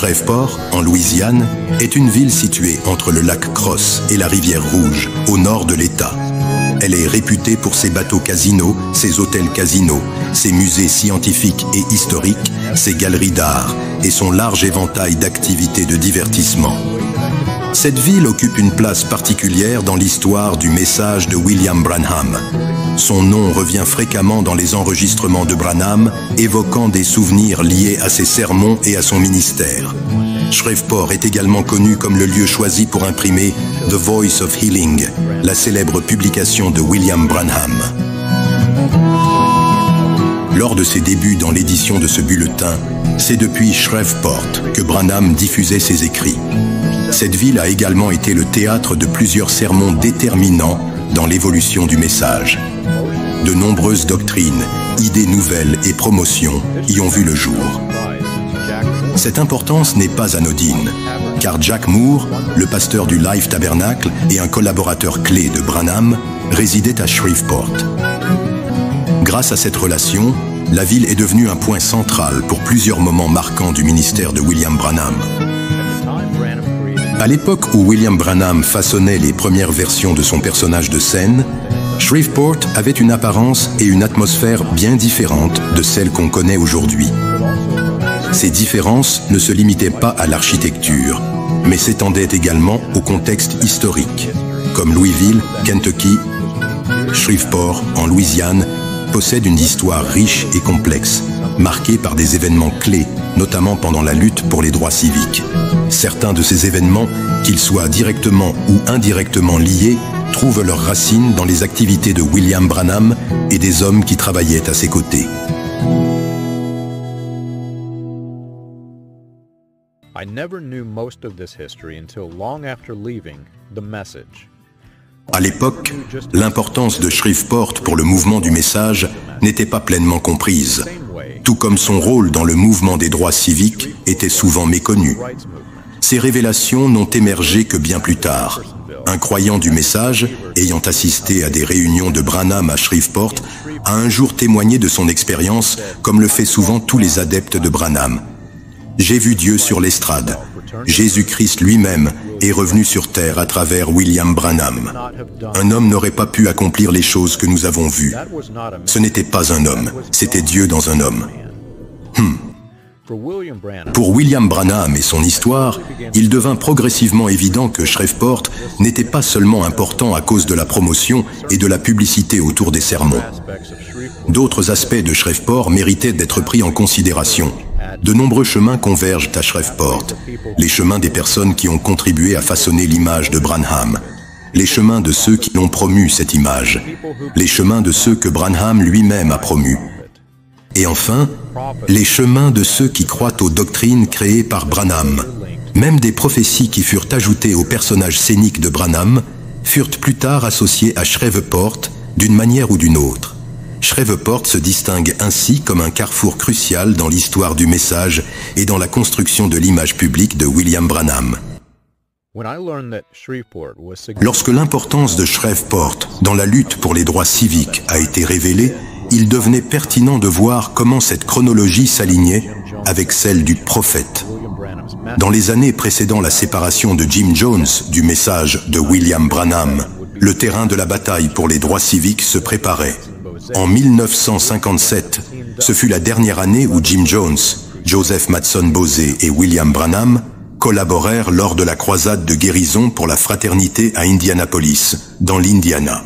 Shreveport, en Louisiane, est une ville située entre le lac Cross et la rivière Rouge, au nord de l'État. Elle est réputée pour ses bateaux casinos, ses hôtels casinos, ses musées scientifiques et historiques, ses galeries d'art et son large éventail d'activités de divertissement. Cette ville occupe une place particulière dans l'histoire du message de William Branham. Son nom revient fréquemment dans les enregistrements de Branham, évoquant des souvenirs liés à ses sermons et à son ministère. Shreveport est également connu comme le lieu choisi pour imprimer The Voice of Healing, la célèbre publication de William Branham. Lors de ses débuts dans l'édition de ce bulletin, c'est depuis Shreveport que Branham diffusait ses écrits. Cette ville a également été le théâtre de plusieurs sermons déterminants dans l'évolution du message. De nombreuses doctrines, idées nouvelles et promotions y ont vu le jour. Cette importance n'est pas anodine, car Jack Moore, le pasteur du Life Tabernacle et un collaborateur clé de Branham, résidait à Shreveport. Grâce à cette relation, la ville est devenue un point central pour plusieurs moments marquants du ministère de William Branham. À l'époque où William Branham façonnait les premières versions de son personnage de scène, Shreveport avait une apparence et une atmosphère bien différentes de celles qu'on connaît aujourd'hui. Ces différences ne se limitaient pas à l'architecture, mais s'étendaient également au contexte historique, comme Louisville, Kentucky, Shreveport, en Louisiane, possède une histoire riche et complexe, marquée par des événements clés, notamment pendant la lutte pour les droits civiques. Certains de ces événements, qu'ils soient directement ou indirectement liés, trouvent leurs racines dans les activités de William Branham et des hommes qui travaillaient à ses côtés. I never knew most of this history until long after leaving The Message. À l'époque, l'importance de Shreveport pour le mouvement du message n'était pas pleinement comprise, tout comme son rôle dans le mouvement des droits civiques était souvent méconnu. Ces révélations n'ont émergé que bien plus tard. Un croyant du message, ayant assisté à des réunions de Branham à Shreveport, a un jour témoigné de son expérience, comme le fait souvent tous les adeptes de Branham. « J'ai vu Dieu sur l'estrade. Jésus-Christ lui-même est revenu sur terre à travers William Branham. Un homme n'aurait pas pu accomplir les choses que nous avons vues. Ce n'était pas un homme, c'était Dieu dans un homme. » Pour William Branham et son histoire, il devint progressivement évident que Shreveport n'était pas seulement important à cause de la promotion et de la publicité autour des sermons. D'autres aspects de Shreveport méritaient d'être pris en considération. De nombreux chemins convergent à Shreveport. Les chemins des personnes qui ont contribué à façonner l'image de Branham. Les chemins de ceux qui l'ont promu cette image. Les chemins de ceux que Branham lui-même a promus. Et enfin, les chemins de ceux qui croient aux doctrines créées par Branham. Même des prophéties qui furent ajoutées au personnage scénique de Branham furent plus tard associées à Shreveport d'une manière ou d'une autre. Shreveport se distingue ainsi comme un carrefour crucial dans l'histoire du message et dans la construction de l'image publique de William Branham. Lorsque l'importance de Shreveport dans la lutte pour les droits civiques a été révélée, il devenait pertinent de voir comment cette chronologie s'alignait avec celle du prophète. Dans les années précédant la séparation de Jim Jones du message de William Branham, le terrain de la bataille pour les droits civiques se préparait. En 1957, ce fut la dernière année où Jim Jones, Joseph Matson Bosé et William Branham collaborèrent lors de la croisade de guérison pour la fraternité à Indianapolis, dans l'Indiana.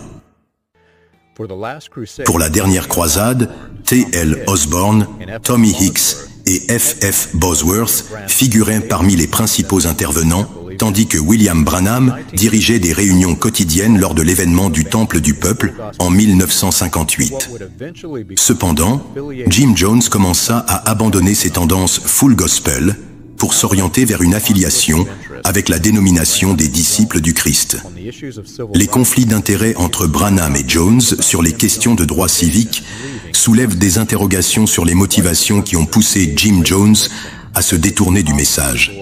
Pour la dernière croisade, T.L. Osborne, Tommy Hicks et F.F. Bosworth figuraient parmi les principaux intervenants, tandis que William Branham dirigeait des réunions quotidiennes lors de l'événement du Temple du Peuple en 1958. Cependant, Jim Jones commença à abandonner ses tendances full gospel pour s'orienter vers une affiliation avec la dénomination des disciples du Christ. Les conflits d'intérêts entre Branham et Jones sur les questions de droits civiques soulèvent des interrogations sur les motivations qui ont poussé Jim Jones à se détourner du message.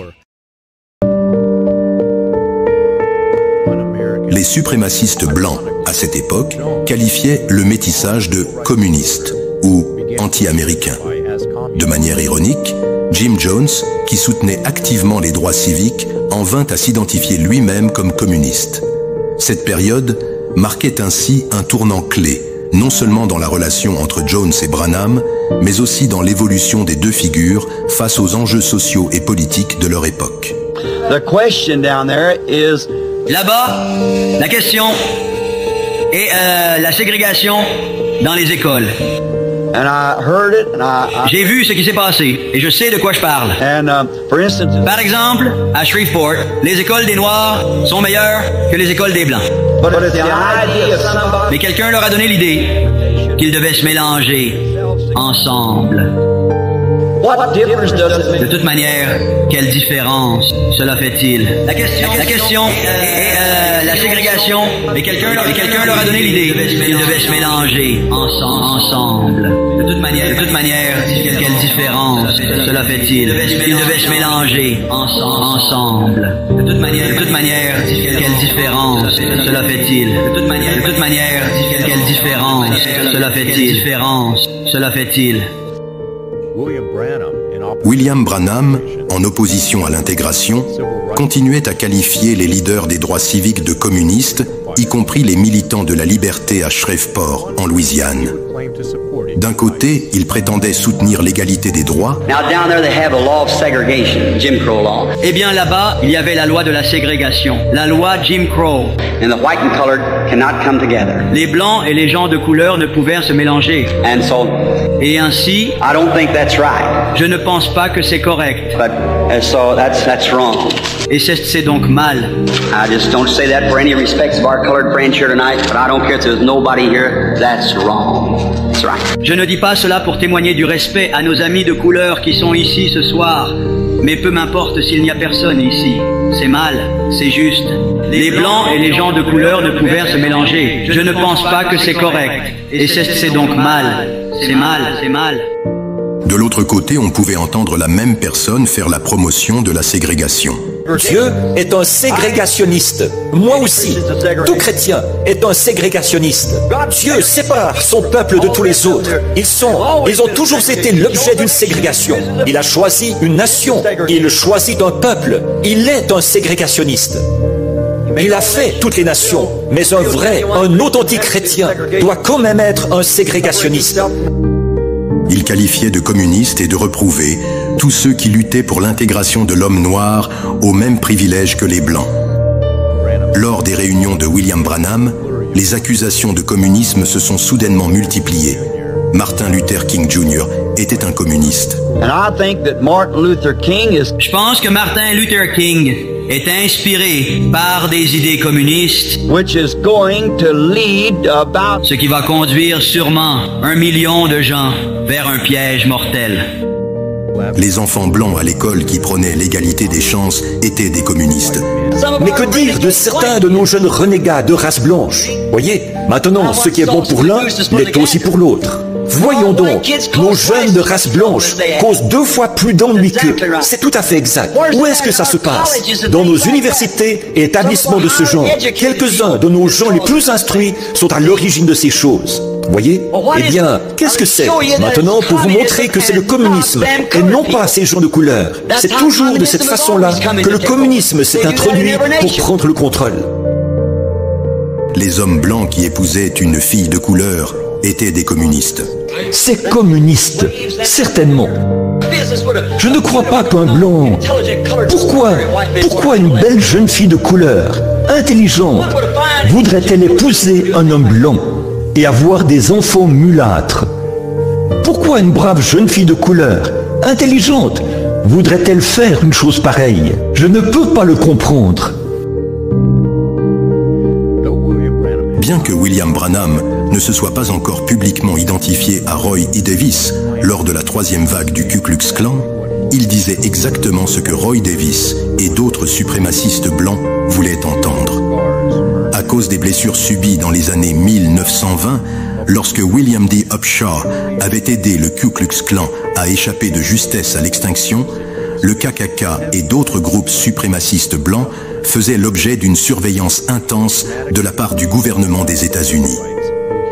Les suprémacistes blancs, à cette époque, qualifiaient le métissage de communiste ou anti-américain. De manière ironique, Jim Jones, qui soutenait activement les droits civiques, en vint à s'identifier lui-même comme communiste. Cette période marquait ainsi un tournant clé, non seulement dans la relation entre Jones et Branham, mais aussi dans l'évolution des deux figures face aux enjeux sociaux et politiques de leur époque. The question down there is... Là-bas, la question est la ségrégation dans les écoles. And I heard it, and J'ai vu ce qui s'est passé et je sais de quoi je parle. for instance, Par exemple, à Shreveport, les écoles des Noirs sont meilleures que les écoles des Blancs. but it's the idea of somebody... Mais quelqu'un leur a donné l'idée qu'ils devaient se mélanger ensemble. What difference does it De make? toute manière, quelle différence cela fait-il? La question est la ségrégation. Mais quelqu'un leur a donné l'idée qu'ils devaient se mélanger ensemble. De toute manière, quelle différence cela fait-il? Ils devaient se mélanger ensemble. De toute manière, quelle différence cela fait-il? De toute manière, quelle différence cela fait-il? William Branham, en opposition à l'intégration, continuait à qualifier les leaders des droits civiques de communistes, y compris les militants de la liberté à Shreveport, en Louisiane. D'un côté, il prétendait soutenir l'égalité des droits. Now down there they have a law of segregation, Jim Crow law, Eh bien là-bas, il y avait la loi de la ségrégation, la loi Jim Crow. and the white and colored cannot come together. Les blancs et les gens de couleur ne pouvaient se mélanger. And so Et ainsi, I don't think that's right. je ne pense pas que c'est correct. But so that's wrong. Et c'est donc mal. I just don't say that for any respects of our colored friends here tonight, but I don't care if there's nobody here. That's wrong. That's right. Je ne dis pas cela pour témoigner du respect à nos amis de couleur qui sont ici ce soir. Mais peu m'importe s'il n'y a personne ici. C'est mal, c'est juste. Les blancs et les gens de couleur ne pouvaient se mélanger. Je ne pense pas que c'est correct. Et c'est donc mal. C'est mal. De l'autre côté, on pouvait entendre la même personne faire la promotion de la ségrégation. Dieu est un ségrégationniste. Moi aussi. Tout chrétien est un ségrégationniste. Dieu sépare son peuple de tous les autres. Ils ont toujours été l'objet d'une ségrégation. Il a choisi une nation. Il choisit un peuple. Il est un ségrégationniste. Il a fait toutes les nations. Mais un authentique chrétien doit quand même être un ségrégationniste. Il qualifiait de communistes et de reprouvés tous ceux qui luttaient pour l'intégration de l'homme noir aux mêmes privilèges que les blancs. Lors des réunions de William Branham, les accusations de communisme se sont soudainement multipliées. Martin Luther King Jr. était un communiste. And I think that Martin Luther King is... Je pense que Martin Luther King est inspiré par des idées communistes, which is going to lead about... ce qui va conduire sûrement 1 million de gens vers un piège mortel. Les enfants blancs à l'école qui prônaient l'égalité des chances étaient des communistes. Mais que dire de certains de nos jeunes renégats de race blanche? Voyez, maintenant, ce qui est bon pour l'un l'est aussi pour l'autre. Voyons donc, nos jeunes de race blanche causent 2 fois plus d'ennuis qu'eux. C'est tout à fait exact. Où est-ce que ça se passe? Dans nos universités et établissements de ce genre. Quelques-uns de nos gens les plus instruits sont à l'origine de ces choses. Voyez? Eh bien, qu'est-ce que c'est? Maintenant, pour vous montrer que c'est le communisme et non pas ces gens de couleur. C'est toujours de cette façon-là que le communisme s'est introduit pour prendre le contrôle. Les hommes blancs qui épousaient une fille de couleur étaient des communistes. C'est communiste, certainement. Je ne crois pas qu'un blanc... Pourquoi une belle jeune fille de couleur, intelligente, voudrait-elle épouser un homme blanc et avoir des enfants mulâtres? Pourquoi une brave jeune fille de couleur, intelligente, voudrait-elle faire une chose pareille? Je ne peux pas le comprendre. Bien que William Branham ne se soit pas encore publiquement identifié à Roy E. Davis lors de la 3e vague du Ku Klux Klan, il disait exactement ce que Roy Davis et d'autres suprémacistes blancs voulaient entendre. À cause des blessures subies dans les années 1920, lorsque William D. Upshaw avait aidé le Ku Klux Klan à échapper de justesse à l'extinction, le KKK et d'autres groupes suprémacistes blancs faisaient l'objet d'une surveillance intense de la part du gouvernement des États-Unis.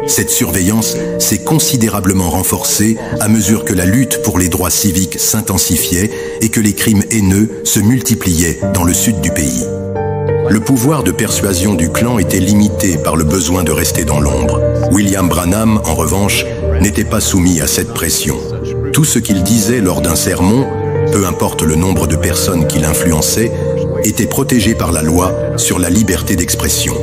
Cette surveillance s'est considérablement renforcée à mesure que la lutte pour les droits civiques s'intensifiait et que les crimes haineux se multipliaient dans le sud du pays. Le pouvoir de persuasion du clan était limité par le besoin de rester dans l'ombre. William Branham, en revanche, n'était pas soumis à cette pression. Tout ce qu'il disait lors d'un sermon, peu importe le nombre de personnes qu'il influençait, était protégé par la loi sur la liberté d'expression.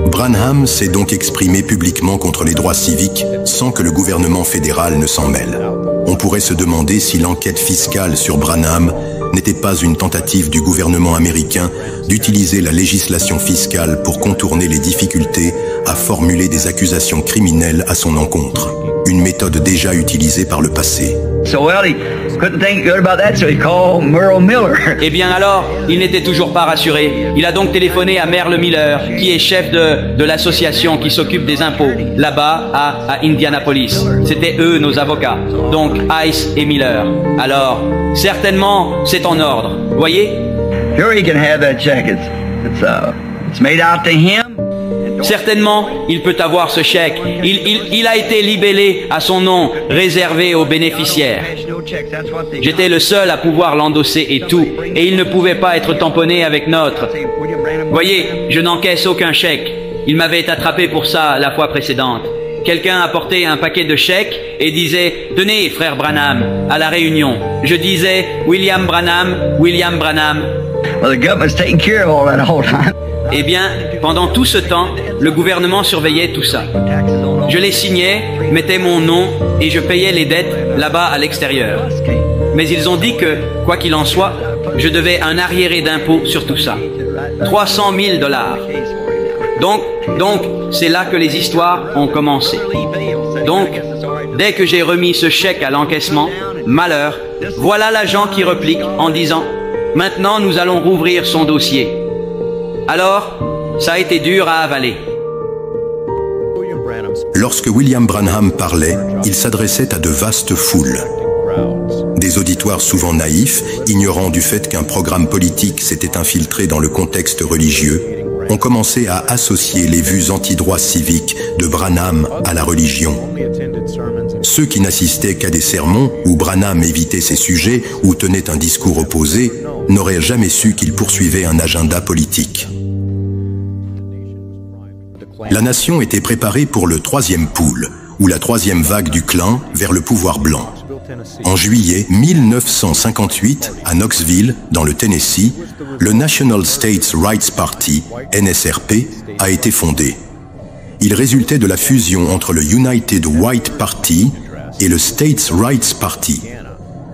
Branham s'est donc exprimé publiquement contre les droits civiques sans que le gouvernement fédéral ne s'en mêle. On pourrait se demander si l'enquête fiscale sur Branham n'était pas une tentative du gouvernement américain d'utiliser la législation fiscale pour contourner les difficultés à formuler des accusations criminelles à son encontre, une méthode déjà utilisée par le passé. Eh bien alors, il n'était toujours pas rassuré. Il a donc téléphoné à Merle Miller, qui est chef de l'association qui s'occupe des impôts, là-bas à Indianapolis. C'était eux nos avocats, donc Ice et Miller. Alors, certainement, c'est en ordre, voyez? Sure, he can have that check. It's made out to him. Certainement, il peut avoir ce chèque. Il a été libellé à son nom, réservé aux bénéficiaires. J'étais le seul à pouvoir l'endosser et tout, et il ne pouvait pas être tamponné avec notre. Voyez, je n'encaisse aucun chèque. Il m'avait attrapé pour ça la fois précédente. Quelqu'un apportait un paquet de chèques et disait « Tenez, frère Branham » à la réunion. Je disais « William Branham, William Branham ». Well, the government's taking care of all that whole time. Eh bien, pendant tout ce temps, le gouvernement surveillait tout ça. Je les signais, mettais mon nom et je payais les dettes là-bas à l'extérieur. Mais ils ont dit que, quoi qu'il en soit, je devais un arriéré d'impôt sur tout ça. 300 000 $. Donc, c'est là que les histoires ont commencé. Donc, dès que j'ai remis ce chèque à l'encaissement, malheur, voilà l'agent qui replique en disant « Maintenant, nous allons rouvrir son dossier. » Alors, ça a été dur à avaler. Lorsque William Branham parlait, il s'adressait à de vastes foules. Des auditoires souvent naïfs, ignorant du fait qu'un programme politique s'était infiltré dans le contexte religieux, ont commencé à associer les vues anti-droits civiques de Branham à la religion. Ceux qui n'assistaient qu'à des sermons où Branham évitait ces sujets ou tenait un discours opposé n'auraient jamais su qu'il poursuivait un agenda politique. La nation était préparée pour le troisième pool, ou la troisième vague du clan vers le pouvoir blanc. En juillet 1958, à Knoxville, dans le Tennessee, le National States Rights Party, NSRP, a été fondé. Il résultait de la fusion entre le United White Party et le States Rights Party.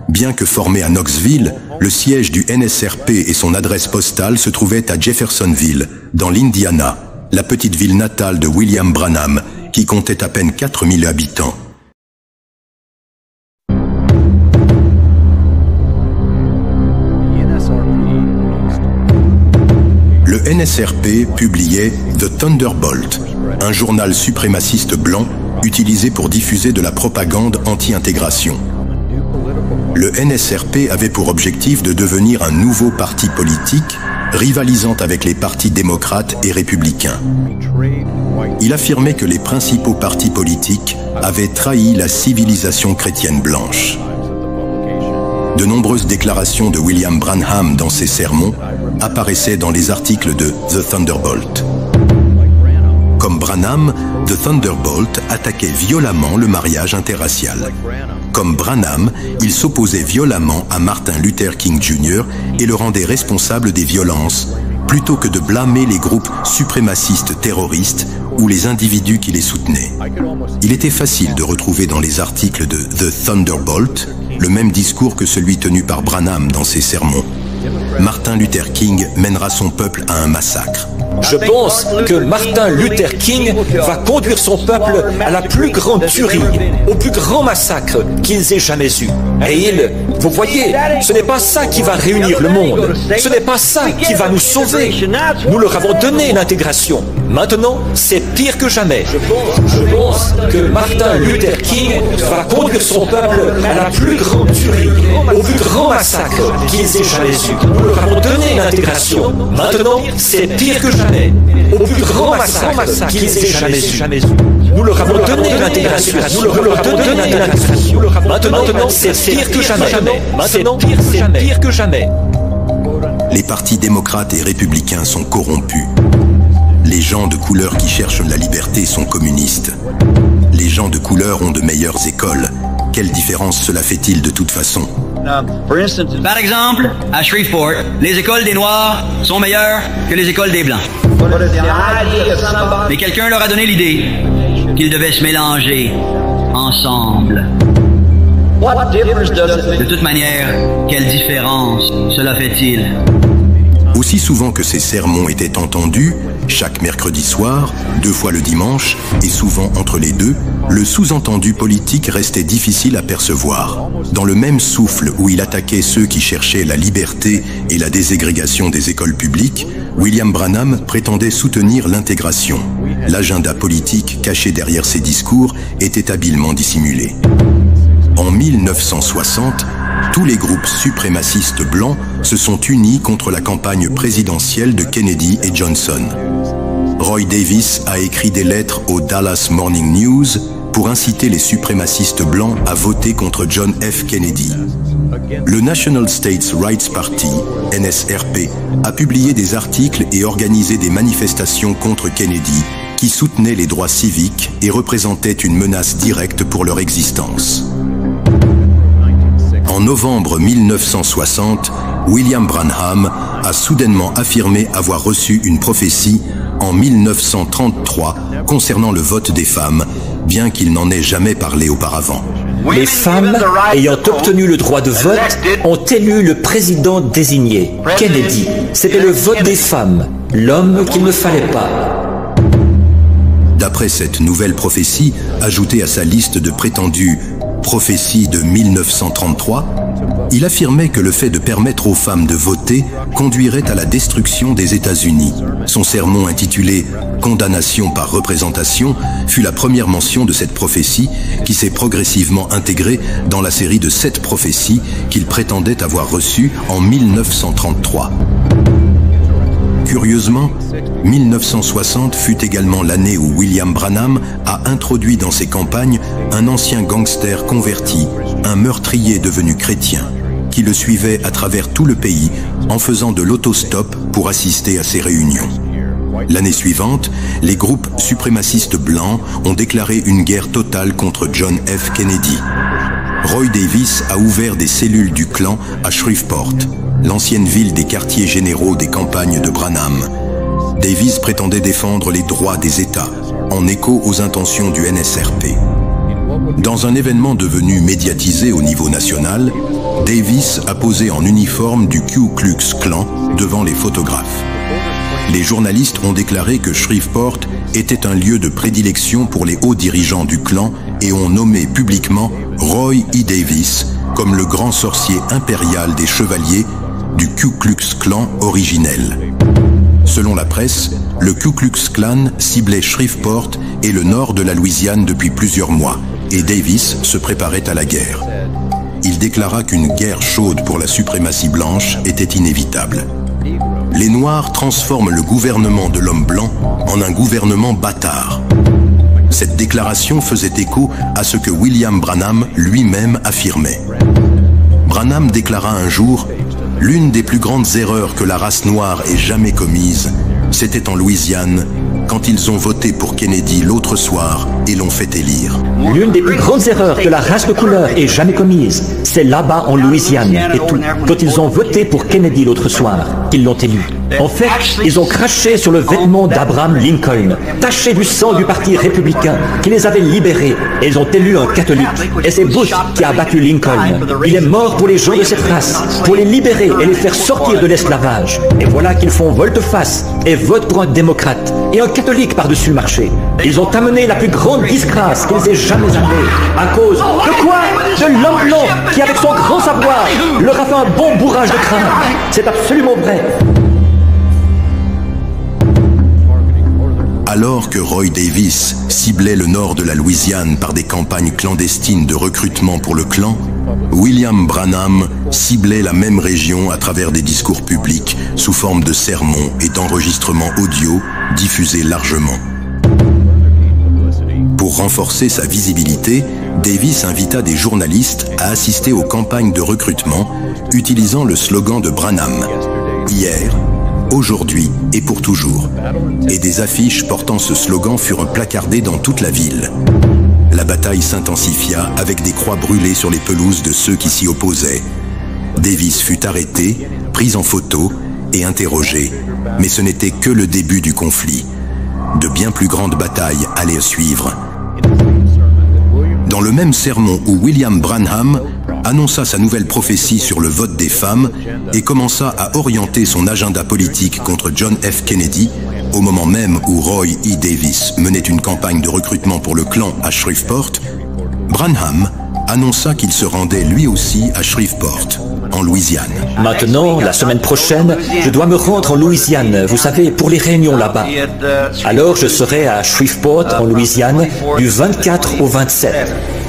Bien que formé à Knoxville, le siège du NSRP et son adresse postale se trouvaient à Jeffersonville, dans l'Indiana, la petite ville natale de William Branham, qui comptait à peine 4000 habitants. Le NSRP publiait The Thunderbolt, un journal suprémaciste blanc utilisé pour diffuser de la propagande anti-intégration. Le NSRP avait pour objectif de devenir un nouveau parti politique, rivalisant avec les partis démocrates et républicains. Il affirmait que les principaux partis politiques avaient trahi la civilisation chrétienne blanche. De nombreuses déclarations de William Branham dans ses sermons apparaissaient dans les articles de The Thunderbolt. Comme Branham, The Thunderbolt attaquait violemment le mariage interracial. Comme Branham, il s'opposait violemment à Martin Luther King Jr. et le rendait responsable des violences, plutôt que de blâmer les groupes suprémacistes terroristes ou les individus qui les soutenaient. Il était facile de retrouver dans les articles de The Thunderbolt le même discours que celui tenu par Branham dans ses sermons. Martin Luther King mènera son peuple à un massacre. Je pense que Martin Luther King va conduire son peuple à la plus grande tuerie, au plus grand massacre qu'ils aient jamais eu. Et vous voyez, ce n'est pas ça qui va réunir le monde. Ce n'est pas ça qui va nous sauver. Nous leur avons donné une intégration. Maintenant, c'est pire que jamais. Je pense que Martin Luther King va conduire son peuple à la plus grande tuerie, au plus grand massacre qu'ils aient jamais eu. Nous leur avons donné une intégration. Maintenant, c'est pire que jamais. jamais, au plus grand massacre qu'ils aient jamais eu. Nous leur avons donné l'intégration. Maintenant, c'est pire que jamais. Maintenant, c'est pire que jamais. Les partis démocrates et républicains sont corrompus. Les gens de couleur qui cherchent la liberté sont communistes. Les gens de couleur ont de meilleures écoles. Quelle différence cela fait-il de toute façon? Par exemple, à Shreveport, les écoles des Noirs sont meilleures que les écoles des Blancs. Mais quelqu'un leur a donné l'idée qu'ils devaient se mélanger ensemble. De toute manière, quelle différence cela fait-il? Aussi souvent que ces sermons étaient entendus, chaque mercredi soir, 2 fois le dimanche, et souvent entre les deux, le sous-entendu politique restait difficile à percevoir. Dans le même souffle où il attaquait ceux qui cherchaient la liberté et la déségrégation des écoles publiques, William Branham prétendait soutenir l'intégration. L'agenda politique caché derrière ses discours était habilement dissimulé. En 1960, tous les groupes suprémacistes blancs se sont unis contre la campagne présidentielle de Kennedy et Johnson. Roy Davis a écrit des lettres au Dallas Morning News pour inciter les suprémacistes blancs à voter contre John F. Kennedy. Le National States Rights Party, NSRP, a publié des articles et organisé des manifestations contre Kennedy qui soutenaient les droits civiques et représentaient une menace directe pour leur existence. En novembre 1960, William Branham a soudainement affirmé avoir reçu une prophétie en 1933 concernant le vote des femmes, bien qu'il n'en ait jamais parlé auparavant. Les femmes, ayant obtenu le droit de vote, ont élu le président désigné, Kennedy. C'était le vote des femmes, l'homme qu'il ne fallait pas. D'après cette nouvelle prophétie, ajoutée à sa liste de prétendues prophéties de 1933, il affirmait que le fait de permettre aux femmes de voter conduirait à la destruction des États-Unis. Son sermon intitulé « Condamnation par représentation » fut la première mention de cette prophétie qui s'est progressivement intégrée dans la série de 7 prophéties qu'il prétendait avoir reçues en 1933. Curieusement, 1960 fut également l'année où William Branham a introduit dans ses campagnes un ancien gangster converti, un meurtrier devenu chrétien, qui le suivait à travers tout le pays en faisant de l'autostop pour assister à ses réunions. L'année suivante, les groupes suprémacistes blancs ont déclaré une guerre totale contre John F. Kennedy. Roy Davis a ouvert des cellules du clan à Shreveport, l'ancienne ville des quartiers généraux des campagnes de Branham. Davis prétendait défendre les droits des États, en écho aux intentions du NSRP. Dans un événement devenu médiatisé au niveau national, Davis a posé en uniforme du Ku Klux Klan devant les photographes. Les journalistes ont déclaré que Shreveport était un lieu de prédilection pour les hauts dirigeants du clan et ont nommé publiquement Roy E. Davis comme le grand sorcier impérial des chevaliers du Ku Klux Klan originel. Selon la presse, le Ku Klux Klan ciblait Shreveport et le nord de la Louisiane depuis plusieurs mois, et Davis se préparait à la guerre. Il déclara qu'une guerre chaude pour la suprématie blanche était inévitable. Les Noirs transforment le gouvernement de l'homme blanc en un gouvernement bâtard. Cette déclaration faisait écho à ce que William Branham lui-même affirmait. Branham déclara un jour « L'une des plus grandes erreurs que la race noire ait jamais commises, c'était en Louisiane, quand ils ont voté pour Kennedy l'autre soir et l'ont fait élire. » L'une des plus grandes erreurs que la race de couleur ait jamais commise, c'est là-bas en Louisiane et tout, quand ils ont voté pour Kennedy l'autre soir, qu'ils l'ont élu. En fait, ils ont craché sur le vêtement d'Abraham Lincoln, taché du sang du parti républicain qui les avait libérés, et ils ont élu un catholique. Et c'est Bush qui a battu Lincoln. Il est mort pour les gens de cette race, pour les libérer et les faire sortir de l'esclavage. Et voilà qu'ils font volte-face et votent pour un démocrate et un catholique par-dessus le marché. Ils ont amené la plus grande disgrâce qu'ils aient jamais amenée. À cause de quoi? De l'homme blanc qui, avec son grand savoir, leur a fait un bon bourrage de crâne. C'est absolument vrai. À Alors que Roy Davis ciblait le nord de la Louisiane par des campagnes clandestines de recrutement pour le clan, William Branham ciblait la même région à travers des discours publics sous forme de sermons et d'enregistrements audio diffusés largement. Pour renforcer sa visibilité, Davis invita des journalistes à assister aux campagnes de recrutement utilisant le slogan de Branham « Hier, aujourd'hui et pour toujours ». Et des affiches portant ce slogan furent placardées dans toute la ville. La bataille s'intensifia avec des croix brûlées sur les pelouses de ceux qui s'y opposaient. Davis fut arrêté, pris en photo et interrogé, mais ce n'était que le début du conflit. De bien plus grandes batailles allaient suivre. Dans le même sermon où William Branham annonça sa nouvelle prophétie sur le vote des femmes et commença à orienter son agenda politique contre John F. Kennedy, au moment même où Roy E. Davis menait une campagne de recrutement pour le clan à Shreveport, Branham annonça qu'il se rendait lui aussi à Shreveport, en Louisiane. Maintenant, la semaine prochaine, je dois me rendre en Louisiane, vous savez, pour les réunions là-bas. Alors je serai à Shreveport, en Louisiane, du 24 au 27,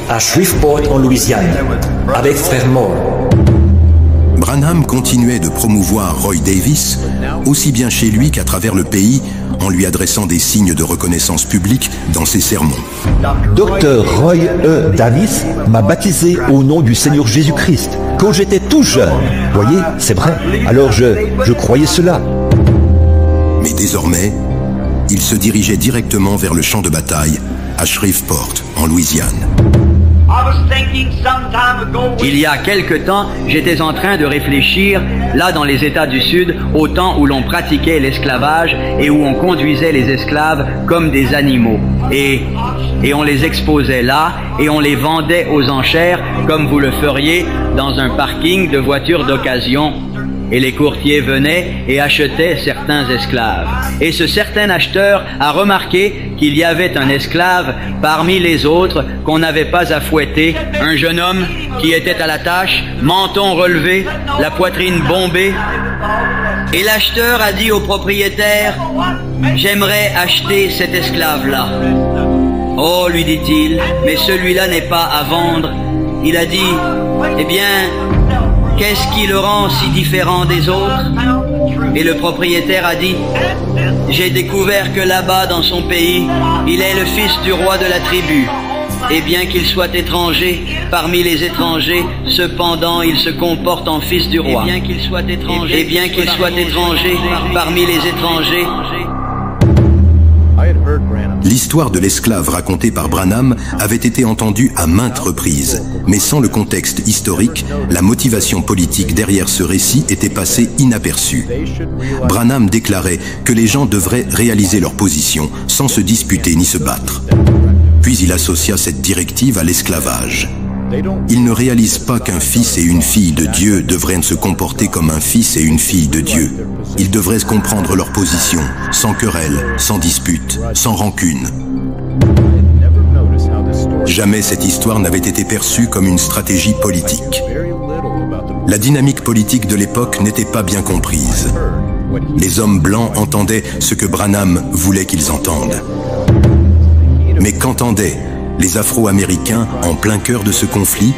à Shreveport, en Louisiane, avec Frère Moore. Branham continuait de promouvoir Roy Davis, aussi bien chez lui qu'à travers le pays, en lui adressant des signes de reconnaissance publique dans ses sermons. Dr. Roy E. Davis m'a baptisé au nom du Seigneur Jésus-Christ quand j'étais tout jeune. Voyez, c'est vrai. Alors je croyais cela. Mais désormais, il se dirigeait directement vers le champ de bataille, à Shreveport, en Louisiane. Il y a quelque temps, j'étais en train de réfléchir, là dans les États du Sud, au temps où l'on pratiquait l'esclavage et où on conduisait les esclaves comme des animaux. Et on les exposait là et on les vendait aux enchères comme vous le feriez dans un parking de voitures d'occasion. Et les courtiers venaient et achetaient certains esclaves. Et ce certain acheteur a remarqué qu'il y avait un esclave parmi les autres qu'on n'avait pas à fouetter, un jeune homme qui était à la tâche, menton relevé, la poitrine bombée. Et l'acheteur a dit au propriétaire, « J'aimerais acheter cet esclave-là. » « Oh, lui dit-il, mais celui-là n'est pas à vendre. » Il a dit, « Eh bien, qu'est-ce qui le rend si différent des autres? » Et le propriétaire a dit, « J'ai découvert que là-bas dans son pays, il est le fils du roi de la tribu. Et bien qu'il soit étranger, parmi les étrangers, cependant il se comporte en fils du roi. Et bien qu'il soit étranger, parmi les étrangers. » L'histoire de l'esclave racontée par Branham avait été entendue à maintes reprises, mais sans le contexte historique, la motivation politique derrière ce récit était passée inaperçue. Branham déclarait que les gens devraient réaliser leur position sans se disputer ni se battre. Puis il associa cette directive à l'esclavage. Ils ne réalisent pas qu'un fils et une fille de Dieu devraient se comporter comme un fils et une fille de Dieu. Ils devraient comprendre leur position, sans querelle, sans dispute, sans rancune. Jamais cette histoire n'avait été perçue comme une stratégie politique. La dynamique politique de l'époque n'était pas bien comprise. Les hommes blancs entendaient ce que Branham voulait qu'ils entendent. Mais qu'entendaient les Afro-Américains en plein cœur de ce conflit?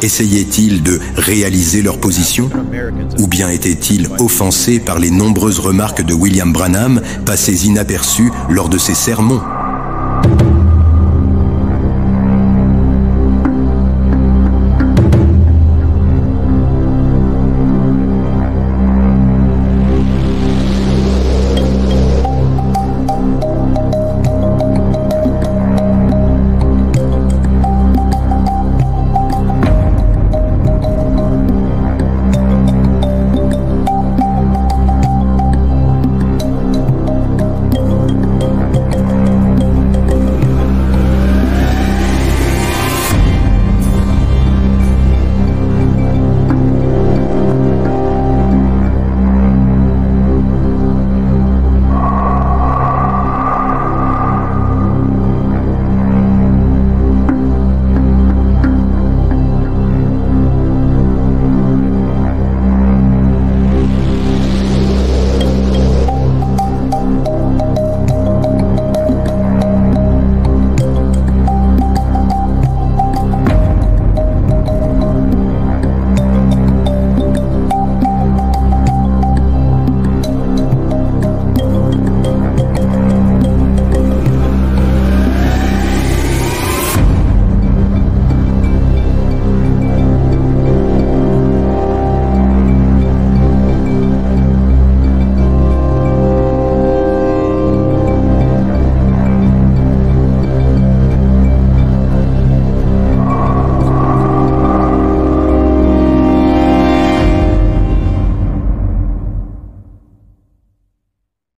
Essayaient-ils de réaliser leur position? Ou bien étaient-ils offensés par les nombreuses remarques de William Branham passées inaperçues lors de ses sermons?